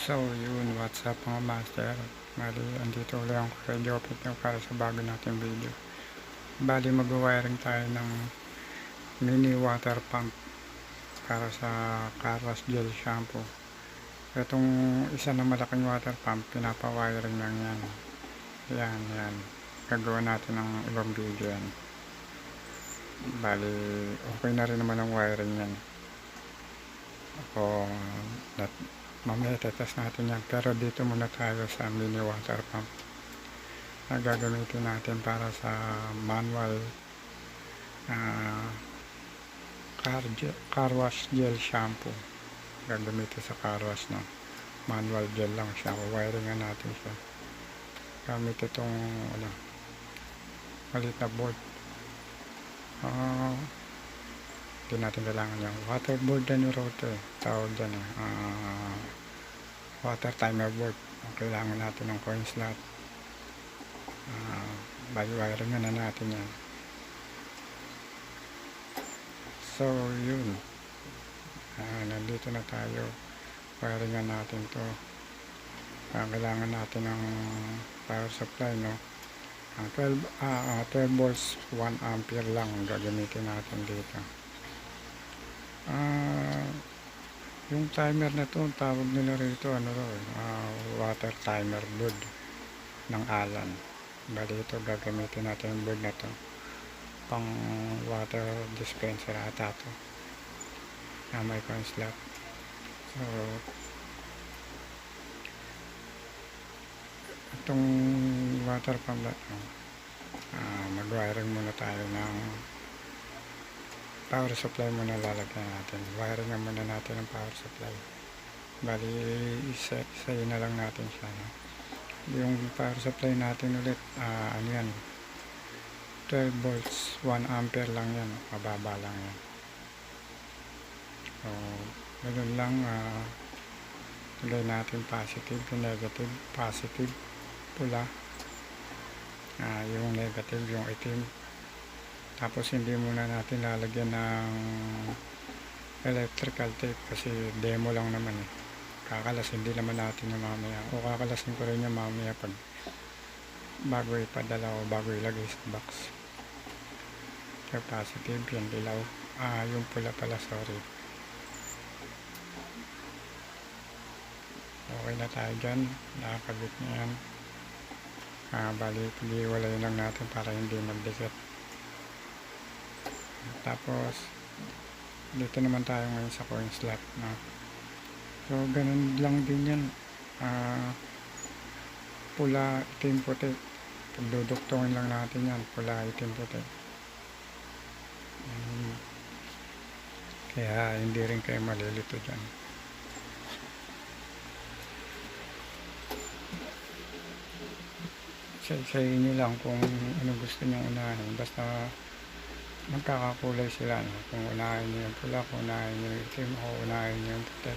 So yun, what's up mga master? Bali, andito ulit ako kay Jopit para sa bago natin video. Bali, mag-wiring tayo ng mini water pump para sa car wash gel shampoo. Itong isa na malaking water pump, pinapa-wiring lang yan. Yan. Gagawa natin ng ibang video yan. Bali, okay na rin naman ang wiring yan. Ako, mamaya tetest natin yan, pero dito muna tayo sa mini water pump na gagamitin natin para sa manual car wash gel shampoo. Gagamitin sa car wash, no? Manual gel lang siya, wiringan natin siya gamit itong malit na board. Hindi natin kailangan yung water board na rotor, tawag dyan water timer board. Kailangan natin ng coin slot. Wiring na natin yan. So yun, nandito na tayo. Wiring natin to. Kailangan natin ng power supply, no? 12 volts 1 ampere lang gagamitin natin dito. Yung timer na to, tawag nila rito water timer board ng Allen. Bali ito, gagamitin natin yung board na to pang water dispenser ata to na may coin slot. So itong water pump na to, mag-wiring muna tayo ng power supply muna. Lalagyan natin, wiring na muna natin ng power supply. Bali isa-isayin na lang natin siya, no? Yung power supply natin ulit, ano yan, 12 volts 1 ampere lang yan, mababa lang yan. So ganun lang. Lagay natin positive, negative, positive pula, yung negative yung itim. Tapos hindi muna natin lalagyan ng electrical tape kasi demo lang naman eh. Kakalasin din naman natin yung mamaya, o kakalasin ko rin yung mamaya pag bago ipadala o bago ilagay sa box. Yung positive, yung dilaw, yung pula pala, sorry. Okay na tayo dyan, nakakabit na yan. Bali, pag-iwalay lang natin para hindi magdikit. Tapos dito naman tayo ngayon sa coin slot, no? So ganun lang din yan, pula, itim, puti. Pagduduktongin lang natin yan, pula, itim, puti. Kaya hindi rin kayo malilito dyan. Sa inyo lang kung ano gusto nyo unahin, basta magkakakulay sila, no? Kung unahin nyo yung pula, kung unahin nyo yung itim, o unahin nyo yung puti,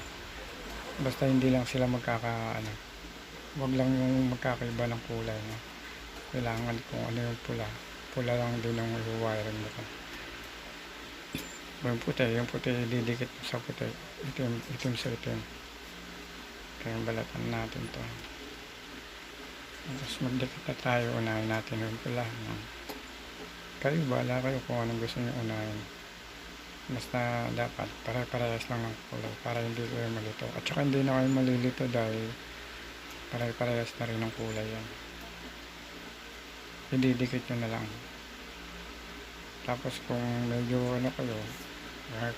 basta hindi lang sila wag lang yung magkakaiba ng kulay, no? Kailangan kung ano yung pula lang din yung wiring nito. Yung puti didikit sa puti, itim sa itim. Kaya balatan natin to. Tapos magdikit na tayo, unahin natin yung pula, no? Kayo, bahala kayo kung anong gusto nyo unahin. Basta dapat pare-parehas lang ng kulay para hindi kayo malito. At saka hindi na kayo malilito dahil pare-parehas na rin ng kulay yan. Ididikit nyo na lang. Tapos kung medyo kayo,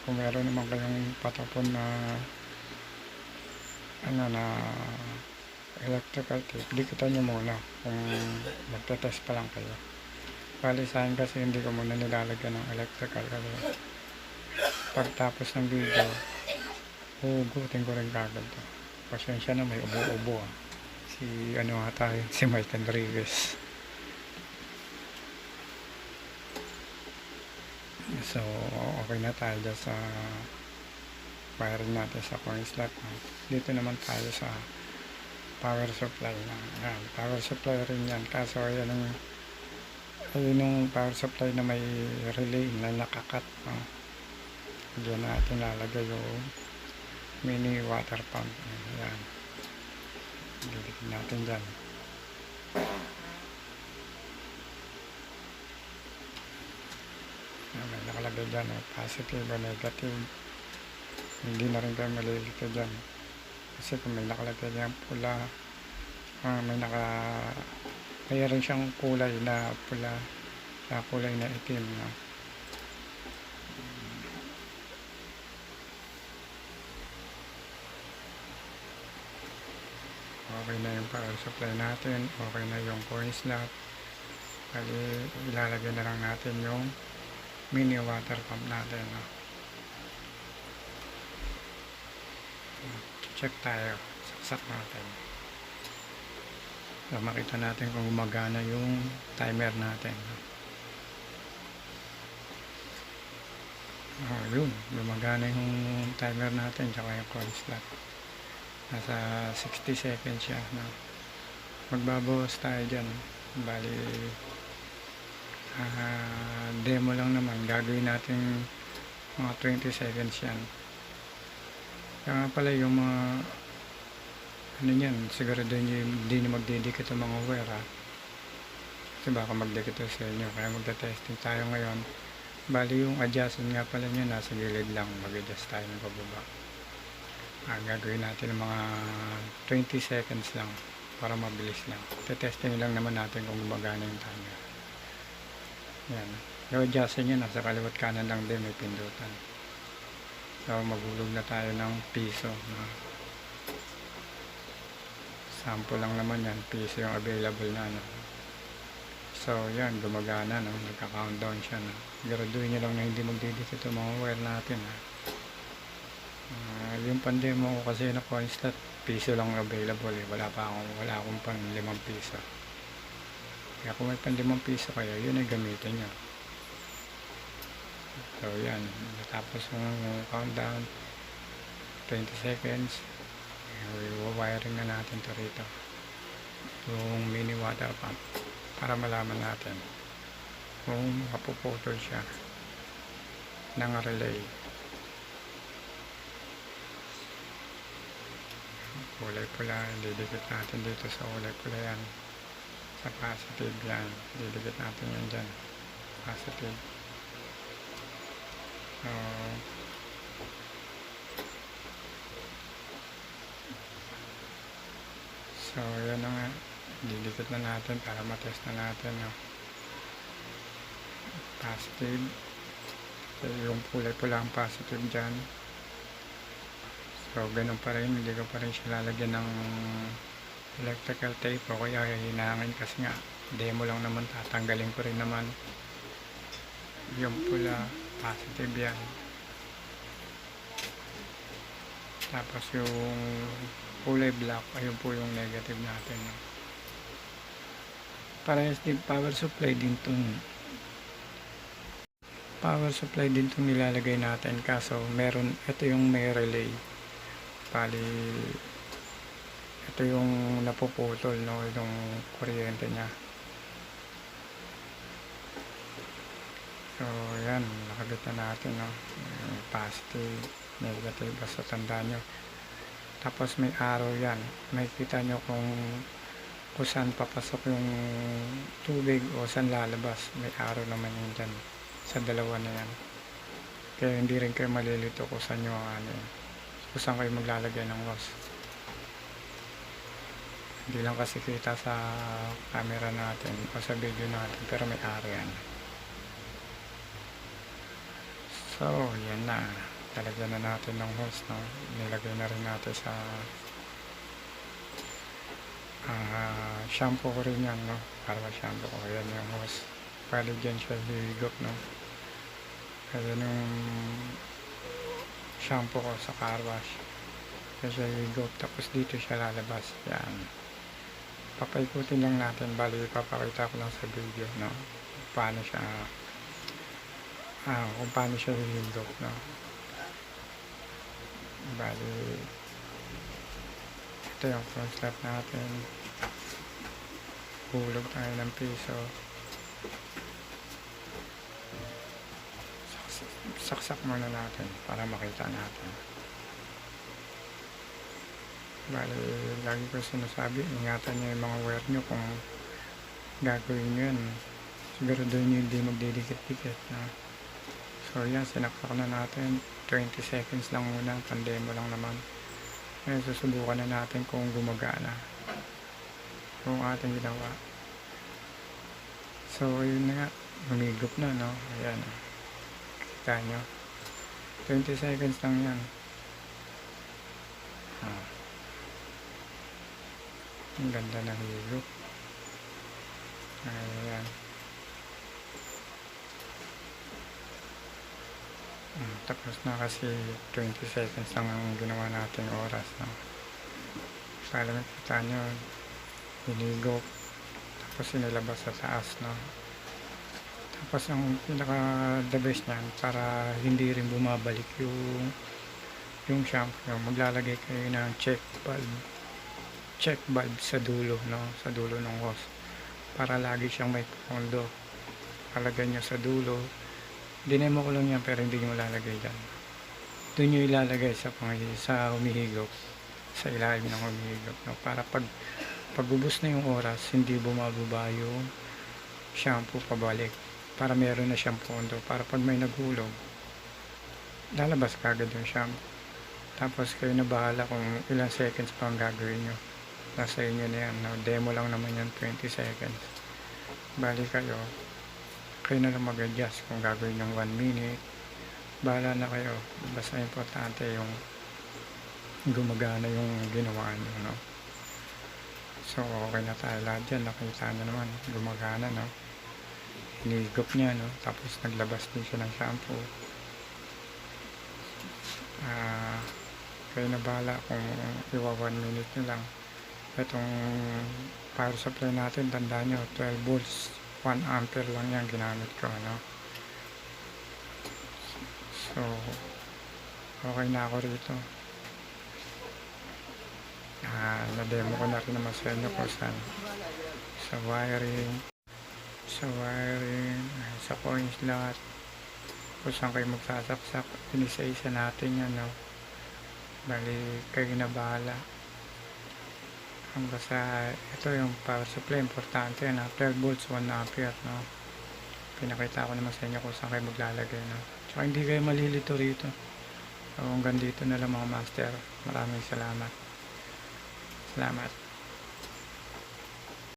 kung meron naman kayong patapon na electrical tape, dikitan nyo muna kung magte-test pa lang kayo. Bali sa akin kasi hindi ko muna nilalagyan ng electrical kasi pagtapos ng video hugutin ko rin kagad to. Pasensya na, may ubo-ubo si si Mike Enriquez. So okay na tayo dyan sa wiring natin sa coin slot. Dito naman tayo sa power supply na. Ayan, power supply rin yan, kaso ayun yung power supply na may relay na nakakat, no? Diyan natin lalagay yung mini water pump. Ayan. Didikit natin dyan. May nakalagay dyan, positive o negative. Hindi na rin tayo malilito dyan. Kasi kung may nakalagay dyan pula, mayroon siyang kulay na pula sa kulay na itim, no? Okay na yung power supply natin, okay na yung coin slot. Kali ilalagay na lang natin yung mini water pump natin, no? Check tayo, saksak natin. So, makita natin kung gumagana yung timer natin. Yun, gumagana yung timer natin tsaka yung coin slot. Nasa 60 seconds siya, no? Magbabawas tayo dyan. Bali demo lang naman, gagawin natin mga 20 seconds yan. Kaya pala yung mga ano yan, sigurado hindi na magdidikit ang mga wire, ha? Kasi baka magdikit sa inyo, kaya magta-testing tayo ngayon. Bali yung adjustment nga pala nyo nasa gilid lang, mag-adjust tayo ng pababa. Gagawin natin ng mga 20 seconds lang para mabilis lang. Testing lang naman natin kung gumagana yung timer. Yan, yung adjustment nyo nasa kaliwat kanan lang din, may pindutan. So maghulog na tayo ng piso, no? Sample lang naman yan, piso yung available na, no? So yan, gumagana, no? Nagka-countdown siya, no? Graduin nyo lang na hindi magdidikit yung mga wire natin, ha? Yung pandemo ko kasi na coin slot, piso lang available, eh. Wala akong pang 5 piso. Kaya kung may pang 5 piso kayo, yun ay gamitin nyo. So yan, natapos yung countdown, 20 seconds. Wiring na natin to rito, yung mini water pump, para malaman natin kung mapuputol siya ng relay. Kulay pula, didikit natin dito sa kulay pula yan, sa positive yan, didikit natin yan dyan, positive. So yan na nga, didikit na natin para matest na natin, no? Positive, so, yung kulay pula ang positive dyan. So ganun pa rin, hindi ko pa rin siya lalagyan ng electrical tape o kaya hinangin kasi nga demo lang naman, tatanggalin ko rin naman yung pula, positive yan. Tapos yung kulay black, ayun po yung negative natin, no? Parehas din power supply din itong nilalagay natin, kaso ito yung may relay. Bali ito yung napuputol, no, yung kuryente niya. So yan, nakabit na natin, no? Positive, negative, basta tandaan nyo. Tapos may arrow yan, makikita nyo kung saan papasok yung tubig o saan lalabas. May arrow naman yun dyan sa dalawa na yan, kaya hindi rin kayo malilito kung saan nyo kung saan kayo maglalagay ng hose. Hindi lang kasi kita sa camera natin o sa video natin, pero may arrow yan. So yan na, talagyan na natin ng hose, no? Nilagay na rin natin sa shampoo ko rin yan, no? Para shampoo ko, yan yung hose. Pwede dyan siya hihigop, no? Kaya yung shampoo ko sa car wash, kaya siya hihigop, tapos dito siya lalabas. Yan, papaikutin lang natin. Bali papakita ko lang sa video, no? Paano siya kung paano siya hihigop, no? Bali ito yung front step natin. Hulog tayo ng piso, saksak muna natin para makita natin. Bali, lagi ko sinasabi, ingatan nyo yung mga wire nyo kung gagawin nyo yan. Siguraduhin nyo hindi magdidikit-dikit. No? So yan, sinaksak na natin. 20 seconds lang muna, pandemo lang naman. Ngayon susubukan na natin kung gumagana kung ating ginawa. So yun na nga, humigop na, no? Ayan, kita nyo, 20 seconds lang yan. Ang ganda na higop. Ayan. Tapos na kasi 20 seconds lang ang ginawa nating oras, no? Para makita nyo, hinigop, tapos inilabas sa taas, no? Tapos ang pinaka the best nyan, para hindi rin bumabalik yung shampoo, maglalagay kayo ng check valve sa dulo, no? Sa dulo ng hose, para lagi siyang may pondo. Palagay nyo sa dulo. Dinemo ko lang yan, pero hindi nyo lalagay dyan. Doon nyo ilalagay sa humihigop, sa ilalim ng humihigop, no? Para pag ubos na yung oras, hindi bumababa yung shampoo pabalik, para meron na siyang pondo, para pag may naghulog, lalabas kagad yung shampoo. Tapos kayo na bahala kung ilang seconds pa ang gagawin nyo. Nasa inyo na yan, no? Demo lang naman yan, 20 seconds. Bali kayo na lang mag-adjust kung gagawin ng 1 minute. Bahala na kayo. Basta importante yung gumagana yung ginawa nyo, no? So okay na tayo lahat dyan. Nakita na naman, gumagana, no? Hinigop niya, no? Tapos naglabas din siya ng shampoo. Kayo na bahala kung iwa 1 minute nyo lang. Itong power supply natin, tandaan nyo, 12 volts, 1 ampere lang yan ginamit ko, no? So okay na ako rito. Na-demo ko na rin naman sa inyo kung saan, sa wiring, sa coin slot, kung saan kayo magsasaksak. Inisa-isa natin yan, no? Bali kayo na bahala. Basta ito yung power supply, importante na 12 volts, 1 ampere, no? Pinakita ko naman sa inyo kung saan kayo maglalagay, no? Tsaka hindi kayo malilito rito. So hanggang dito na lang mga master. Maraming salamat.